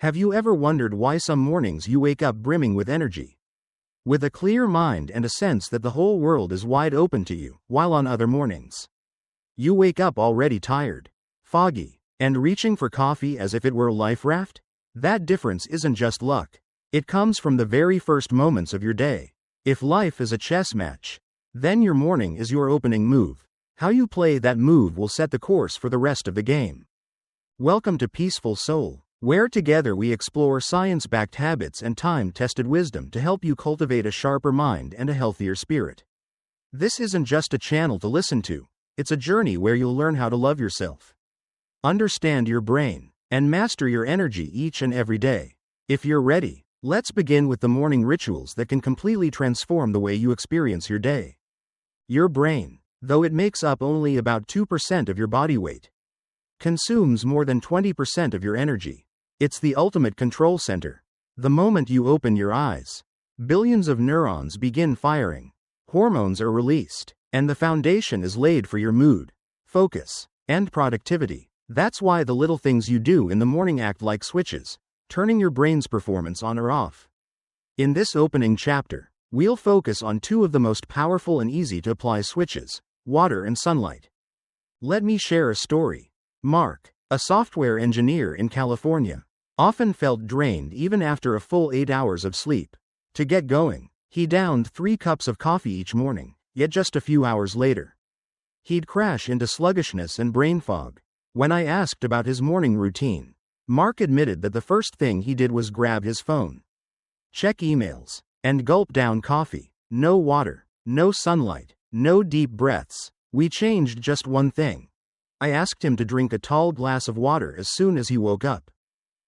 Have you ever wondered why some mornings you wake up brimming with energy? With a clear mind and a sense that the whole world is wide open to you, while on other mornings, you wake up already tired, foggy, and reaching for coffee as if it were a life raft? That difference isn't just luck. It comes from the very first moments of your day. If life is a chess match, then your morning is your opening move. How you play that move will set the course for the rest of the game. Welcome to Peaceful Soul, where together we explore science-backed habits and time-tested wisdom to help you cultivate a sharper mind and a healthier spirit. This isn't just a channel to listen to, it's a journey where you'll learn how to love yourself, understand your brain, and master your energy each and every day. If you're ready, let's begin with the morning rituals that can completely transform the way you experience your day. Your brain, though it makes up only about 2% of your body weight, consumes more than 20% of your energy. It's the ultimate control center. The moment you open your eyes, billions of neurons begin firing, hormones are released, and the foundation is laid for your mood, focus, and productivity. That's why the little things you do in the morning act like switches, turning your brain's performance on or off. In this opening chapter, we'll focus on two of the most powerful and easy to apply switches: water and sunlight. Let me share a story. Mark, a software engineer in California, often felt drained even after a full 8 hours of sleep. To get going, he downed 3 cups of coffee each morning, yet just a few hours later, he'd crash into sluggishness and brain fog. When I asked about his morning routine, Mark admitted that the first thing he did was grab his phone, check emails, and gulp down coffee. No water, no sunlight, no deep breaths. We changed just one thing. I asked him to drink a tall glass of water as soon as he woke up,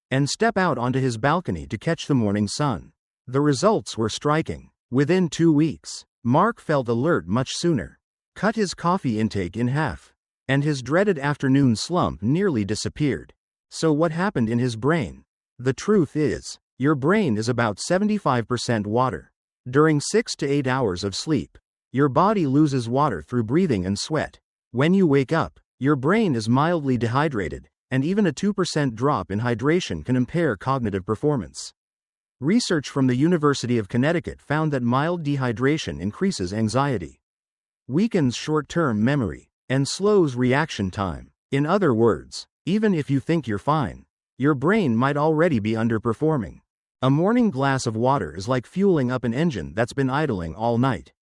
and step out onto his balcony to catch the morning sun. The results were striking. Within 2 weeks, Mark felt alert much sooner, cut his coffee intake in half, and his dreaded afternoon slump nearly disappeared. So what happened in his brain? The truth is, your brain is about 75% water. During 6 to 8 hours of sleep, your body loses water through breathing and sweat. When you wake up, your brain is mildly dehydrated, and even a 2% drop in hydration can impair cognitive performance. Research from the University of Connecticut found that mild dehydration increases anxiety, weakens short-term memory, and slows reaction time. In other words, even if you think you're fine, your brain might already be underperforming. A morning glass of water is like fueling up an engine that's been idling all night.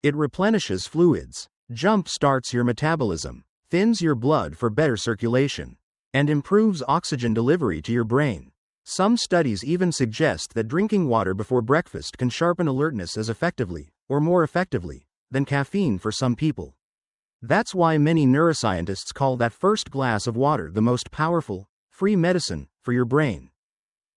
It replenishes fluids, jump-starts your metabolism, thins your blood for better circulation, and improves oxygen delivery to your brain. Some studies even suggest that drinking water before breakfast can sharpen alertness as effectively, or more effectively, than caffeine for some people. That's why many neuroscientists call that first glass of water the most powerful, free medicine for your brain.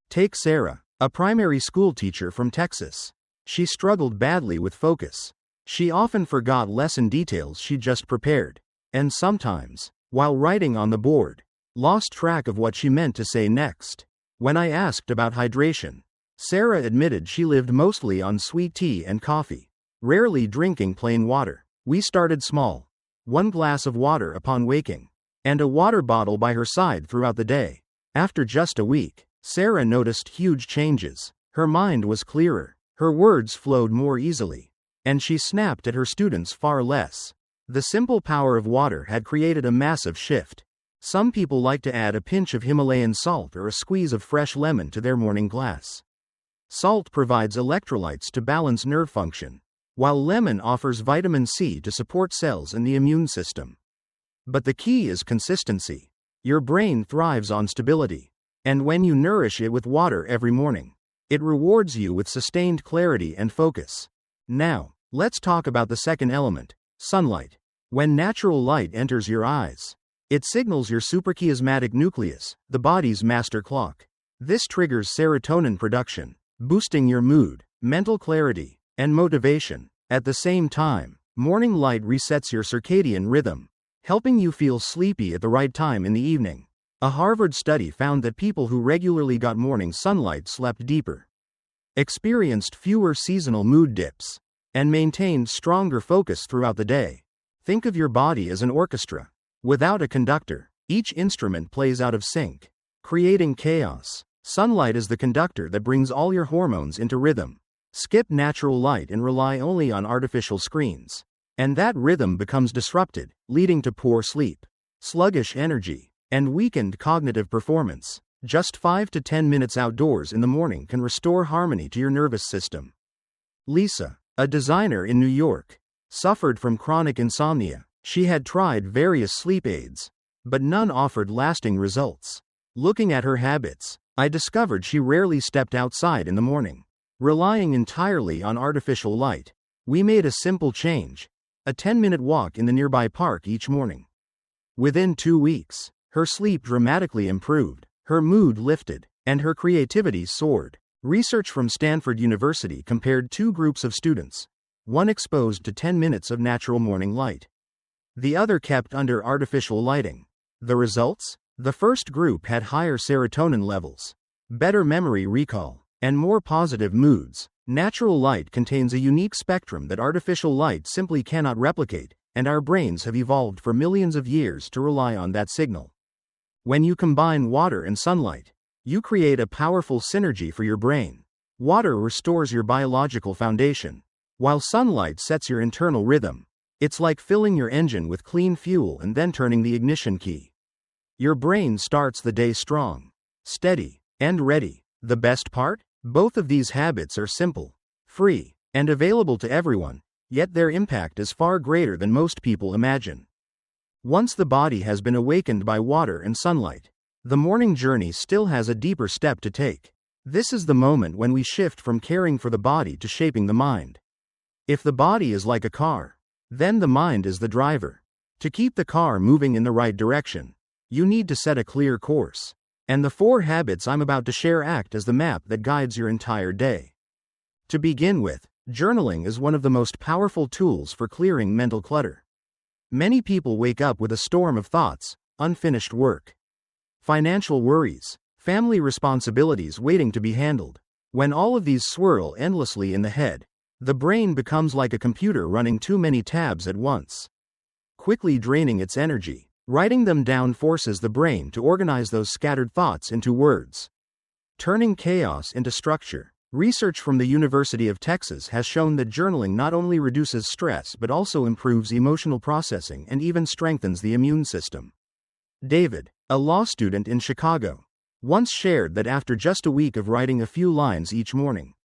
Take Sarah, a primary school teacher from Texas. She struggled badly with focus. She often forgot lesson details she'd just prepared, and sometimes, while writing on the board, lost track of what she meant to say next. When I asked about hydration, Sarah admitted she lived mostly on sweet tea and coffee, rarely drinking plain water. We started small: 1 glass of water upon waking, and a water bottle by her side throughout the day. After just a week, Sarah noticed huge changes. Her mind was clearer, her words flowed more easily, and she snapped at her students far less. The simple power of water had created a massive shift. Some people like to add a pinch of Himalayan salt or a squeeze of fresh lemon to their morning glass. Salt provides electrolytes to balance nerve function, while lemon offers vitamin C to support cells and the immune system. But the key is consistency. Your brain thrives on stability, and when you nourish it with water every morning, it rewards you with sustained clarity and focus. Now, let's talk about the second element: sunlight. When natural light enters your eyes, it signals your suprachiasmatic nucleus, the body's master clock. This triggers serotonin production, boosting your mood, mental clarity, and motivation. At the same time, morning light resets your circadian rhythm, helping you feel sleepy at the right time in the evening. A Harvard study found that people who regularly got morning sunlight slept deeper, experienced fewer seasonal mood dips, and maintained stronger focus throughout the day. Think of your body as an orchestra. Without a conductor, each instrument plays out of sync, creating chaos. Sunlight is the conductor that brings all your hormones into rhythm. Skip natural light and rely only on artificial screens. And that rhythm becomes disrupted, leading to poor sleep, sluggish energy, and weakened cognitive performance. Just 5 to 10 minutes outdoors in the morning can restore harmony to your nervous system. Lisa, a designer in New York, suffered from chronic insomnia. She had tried various sleep aids, but none offered lasting results. Looking at her habits, I discovered she rarely stepped outside in the morning. Relying entirely on artificial light, we made a simple change: a 10-minute walk in the nearby park each morning. Within 2 weeks, her sleep dramatically improved, her mood lifted, and her creativity soared. Research from Stanford University compared 2 groups of students, one exposed to 10 minutes of natural morning light, the other kept under artificial lighting. The results? The first group had higher serotonin levels, better memory recall, and more positive moods. Natural light contains a unique spectrum that artificial light simply cannot replicate, and our brains have evolved for millions of years to rely on that signal. When you combine water and sunlight, you create a powerful synergy for your brain. Water restores your biological foundation, while sunlight sets your internal rhythm. It's like filling your engine with clean fuel and then turning the ignition key. Your brain starts the day strong, steady, and ready. The best part? Both of these habits are simple, free, and available to everyone, yet their impact is far greater than most people imagine. Once the body has been awakened by water and sunlight, the morning journey still has a deeper step to take. This is the moment when we shift from caring for the body to shaping the mind. If the body is like a car, then the mind is the driver. To keep the car moving in the right direction, you need to set a clear course. And the 4 habits I'm about to share act as the map that guides your entire day. To begin with, journaling is one of the most powerful tools for clearing mental clutter. Many people wake up with a storm of thoughts, unfinished work, financial worries, family responsibilities waiting to be handled. When all of these swirl endlessly in the head, the brain becomes like a computer running too many tabs at once, quickly draining its energy. Writing them down forces the brain to organize those scattered thoughts into words, turning chaos into structure. Research from the University of Texas has shown that journaling not only reduces stress but also improves emotional processing and even strengthens the immune system. David, a law student in Chicago, once shared that after just a week of writing a few lines each morning,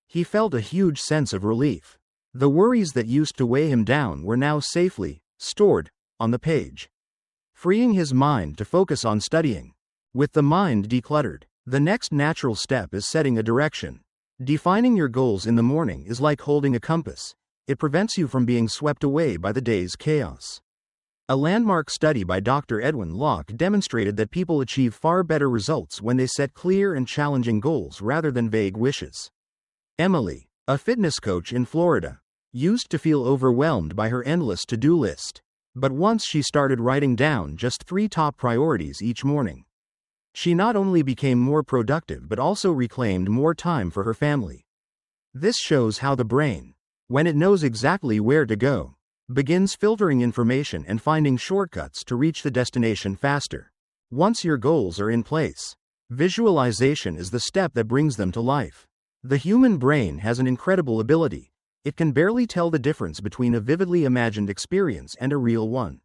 he felt a huge sense of relief. The worries that used to weigh him down were now safely stored on the page, freeing his mind to focus on studying. With the mind decluttered, the next natural step is setting a direction. Defining your goals in the morning is like holding a compass. It prevents you from being swept away by the day's chaos. A landmark study by Dr. Edwin Locke demonstrated that people achieve far better results when they set clear and challenging goals rather than vague wishes. Emily, a fitness coach in Florida, used to feel overwhelmed by her endless to-do list. But once she started writing down just 3 top priorities each morning, she not only became more productive but also reclaimed more time for her family. This shows how the brain, when it knows exactly where to go, begins filtering information and finding shortcuts to reach the destination faster. Once your goals are in place, visualization is the step that brings them to life. The human brain has an incredible ability. It can barely tell the difference between a vividly imagined experience and a real one.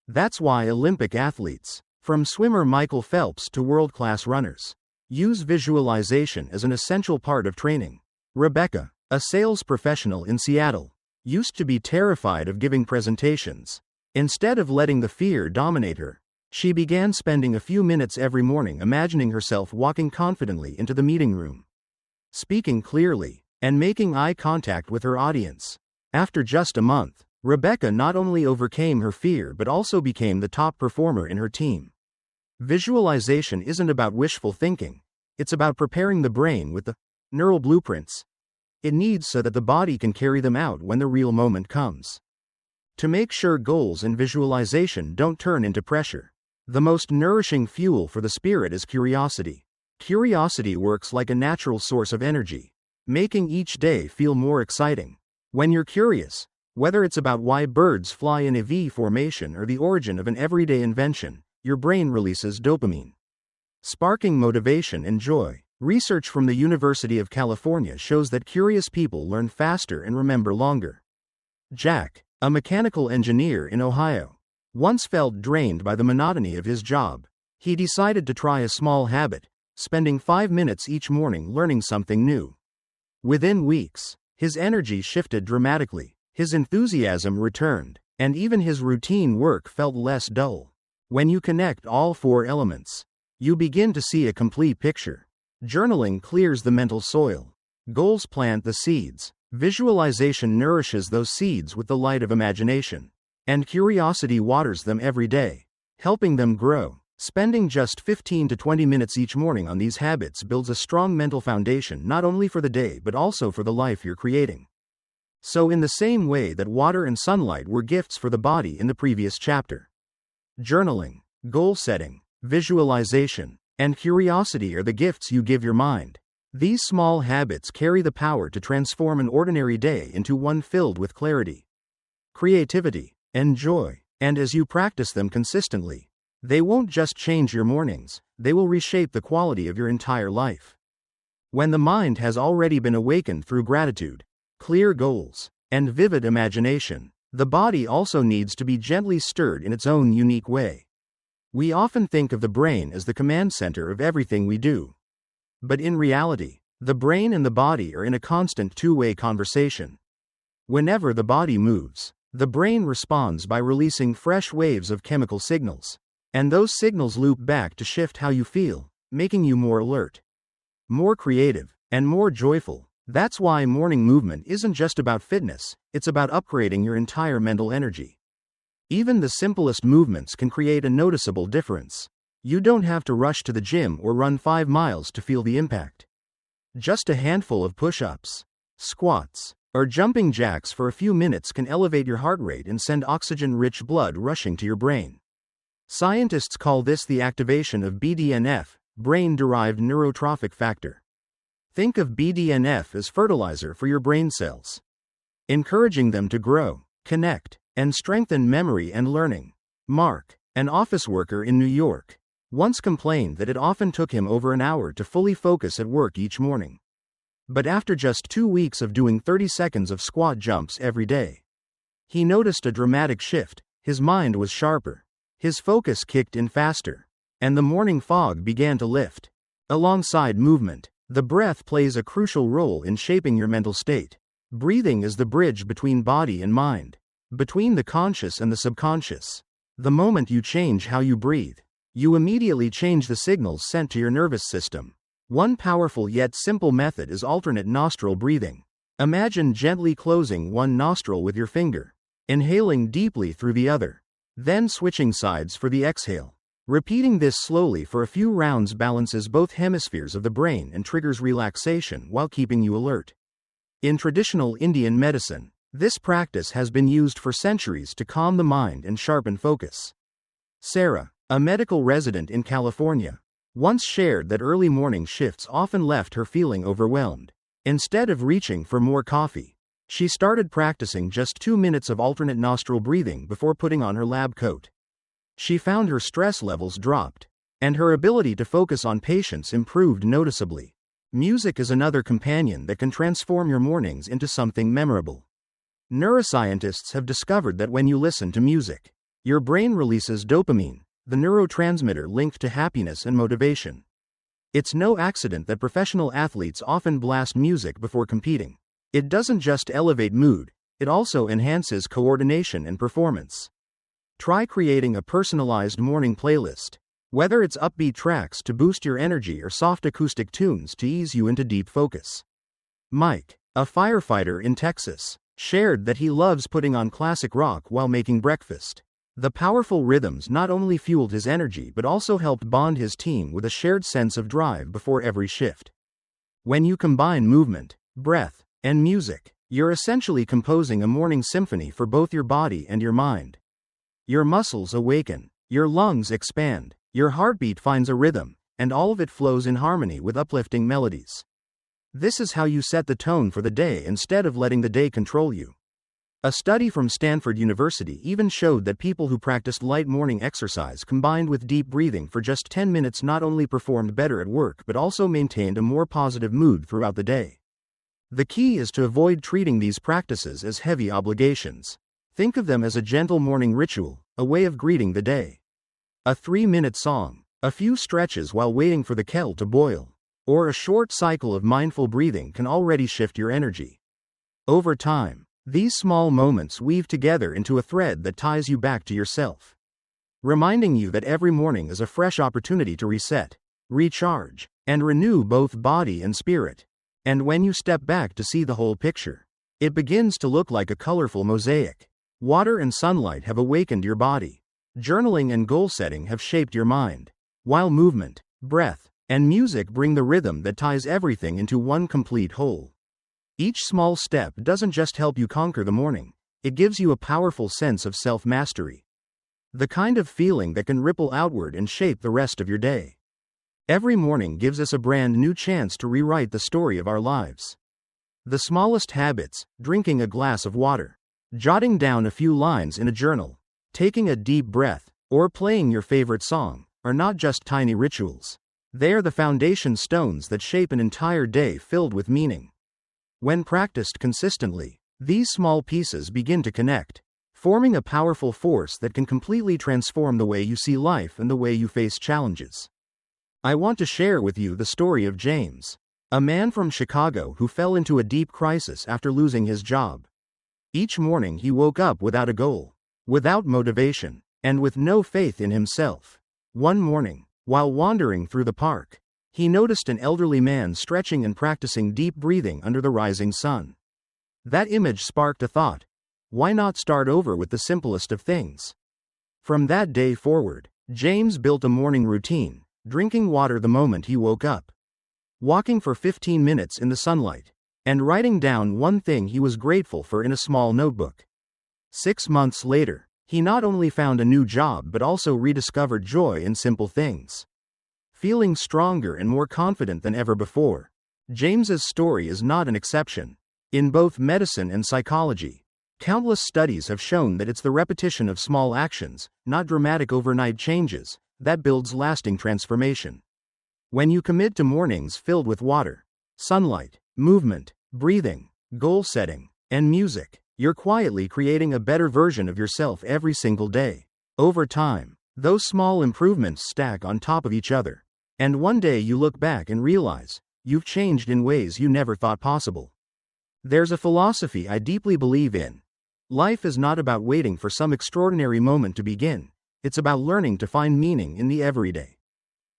That's why Olympic athletes, from swimmer Michael Phelps to world-class runners, use visualization as an essential part of training. Rebecca, a sales professional in Seattle, used to be terrified of giving presentations. Instead of letting the fear dominate her, she began spending a few minutes every morning imagining herself walking confidently into the meeting room, speaking clearly, and making eye contact with her audience. After just a month, Rebecca not only overcame her fear but also became the top performer in her team. Visualization isn't about wishful thinking, it's about preparing the brain with the neural blueprints it needs so that the body can carry them out when the real moment comes. To make sure goals and visualization don't turn into pressure, the most nourishing fuel for the spirit is curiosity. Curiosity works like a natural source of energy, making each day feel more exciting. When you're curious, whether it's about why birds fly in a V formation or the origin of an everyday invention, your brain releases dopamine. sparking motivation and joy. Research from the University of California shows that curious people learn faster and remember longer. Jack, a mechanical engineer in Ohio, once felt drained by the monotony of his job. He decided to try a small habit, spending 5 minutes each morning learning something new. Within weeks, his energy shifted dramatically, his enthusiasm returned, and even his routine work felt less dull. When you connect all 4 elements, you begin to see a complete picture. Journaling clears the mental soil. Goals plant the seeds. Visualization nourishes those seeds with the light of imagination. And curiosity waters them every day, helping them grow. Spending just 15 to 20 minutes each morning on these habits builds a strong mental foundation not only for the day but also for the life you're creating. So in the same way that water and sunlight were gifts for the body in the previous chapter, journaling, goal setting, visualization, and curiosity are the gifts you give your mind. These small habits carry the power to transform an ordinary day into one filled with clarity, creativity, and joy. And as you practice them consistently, they won't just change your mornings, they will reshape the quality of your entire life. When the mind has already been awakened through gratitude, clear goals, and vivid imagination, the body also needs to be gently stirred in its own unique way. We often think of the brain as the command center of everything we do. But in reality, the brain and the body are in a constant two-way conversation. Whenever the body moves, the brain responds by releasing fresh waves of chemical signals. And those signals loop back to shift how you feel, making you more alert, more creative, and more joyful. That's why morning movement isn't just about fitness, it's about upgrading your entire mental energy. Even the simplest movements can create a noticeable difference. You don't have to rush to the gym or run 5 miles to feel the impact. Just a handful of push-ups, squats, or jumping jacks for a few minutes can elevate your heart rate and send oxygen-rich blood rushing to your brain. Scientists call this the activation of BDNF, brain-derived neurotrophic factor. Think of BDNF as fertilizer for your brain cells, encouraging them to grow, connect, and strengthen memory and learning. Mark, an office worker in New York, once complained that it often took him over an hour to fully focus at work each morning. But after just 2 weeks of doing 30 seconds of squat jumps every day, he noticed a dramatic shift. His mind was sharper, his focus kicked in faster, and the morning fog began to lift. Alongside movement, the breath plays a crucial role in shaping your mental state. Breathing is the bridge between body and mind, between the conscious and the subconscious. The moment you change how you breathe, you immediately change the signals sent to your nervous system. One powerful yet simple method is alternate nostril breathing. Imagine gently closing one nostril with your finger, inhaling deeply through the other, then switching sides for the exhale. Repeating this slowly for a few rounds balances both hemispheres of the brain and triggers relaxation while keeping you alert. In traditional Indian medicine, this practice has been used for centuries to calm the mind and sharpen focus. Sarah, a medical resident in California, once shared that early morning shifts often left her feeling overwhelmed. Instead of reaching for more coffee, she started practicing just 2 minutes of alternate nostril breathing before putting on her lab coat. She found her stress levels dropped, and her ability to focus on patients improved noticeably. Music is another companion that can transform your mornings into something memorable. Neuroscientists have discovered that when you listen to music, your brain releases dopamine, the neurotransmitter linked to happiness and motivation. It's no accident that professional athletes often blast music before competing. It doesn't just elevate mood, it also enhances coordination and performance. Try creating a personalized morning playlist, whether it's upbeat tracks to boost your energy or soft acoustic tunes to ease you into deep focus. Mike, a firefighter in Texas, shared that he loves putting on classic rock while making breakfast. The powerful rhythms not only fueled his energy but also helped bond his team with a shared sense of drive before every shift. When you combine movement, breath, and music, you're essentially composing a morning symphony for both your body and your mind. Your muscles awaken, your lungs expand, your heartbeat finds a rhythm, and all of it flows in harmony with uplifting melodies. This is how you set the tone for the day instead of letting the day control you. A study from Stanford University even showed that people who practiced light morning exercise combined with deep breathing for just 10 minutes not only performed better at work but also maintained a more positive mood throughout the day. The key is to avoid treating these practices as heavy obligations. Think of them as a gentle morning ritual, a way of greeting the day. A 3-minute song, a few stretches while waiting for the kettle to boil, or a short cycle of mindful breathing can already shift your energy. Over time, these small moments weave together into a thread that ties you back to yourself, reminding you that every morning is a fresh opportunity to reset, recharge, and renew both body and spirit. And when you step back to see the whole picture, it begins to look like a colorful mosaic. Water and sunlight have awakened your body. Journaling and goal setting have shaped your mind, while movement, breath, and music bring the rhythm that ties everything into one complete whole. Each small step doesn't just help you conquer the morning, it gives you a powerful sense of self-mastery. The kind of feeling that can ripple outward and shape the rest of your day. Every morning gives us a brand new chance to rewrite the story of our lives. The smallest habits, drinking a glass of water, jotting down a few lines in a journal, taking a deep breath, or playing your favorite song, are not just tiny rituals. They are the foundation stones that shape an entire day filled with meaning. When practiced consistently, these small pieces begin to connect, forming a powerful force that can completely transform the way you see life and the way you face challenges. I want to share with you the story of James, a man from Chicago who fell into a deep crisis after losing his job. Each morning he woke up without a goal, without motivation, and with no faith in himself. One morning, while wandering through the park, he noticed an elderly man stretching and practicing deep breathing under the rising sun. That image sparked a thought. Why not start over with the simplest of things? From that day forward, James built a morning routine, drinking water the moment he woke up, walking for 15 minutes in the sunlight, and writing down one thing he was grateful for in a small notebook. 6 months later, he not only found a new job but also rediscovered joy in simple things. Feeling stronger and more confident than ever before. James's story is not an exception. In both medicine and psychology, countless studies have shown that it's the repetition of small actions, not dramatic overnight changes, that builds lasting transformation. When you commit to mornings filled with water, sunlight, movement, breathing, goal setting, and music, you're quietly creating a better version of yourself every single day. Over time, those small improvements stack on top of each other. And one day you look back and realize, you've changed in ways you never thought possible. There's a philosophy I deeply believe in. Life is not about waiting for some extraordinary moment to begin, it's about learning to find meaning in the everyday.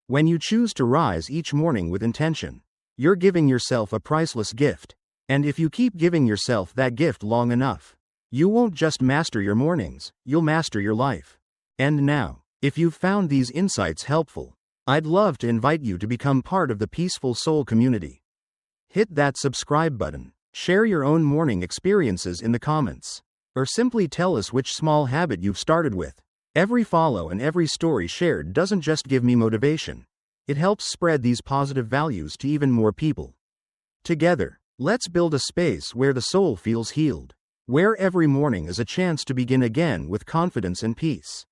When you choose to rise each morning with intention, you're giving yourself a priceless gift. And if you keep giving yourself that gift long enough, you won't just master your mornings, you'll master your life. And now, if you've found these insights helpful, I'd love to invite you to become part of the Peaceful Soul community. Hit that subscribe button, share your own morning experiences in the comments, or simply tell us which small habit you've started with. Every follow and every story shared doesn't just give me motivation, it helps spread these positive values to even more people. Together, let's build a space where the soul feels healed, where every morning is a chance to begin again with confidence and peace.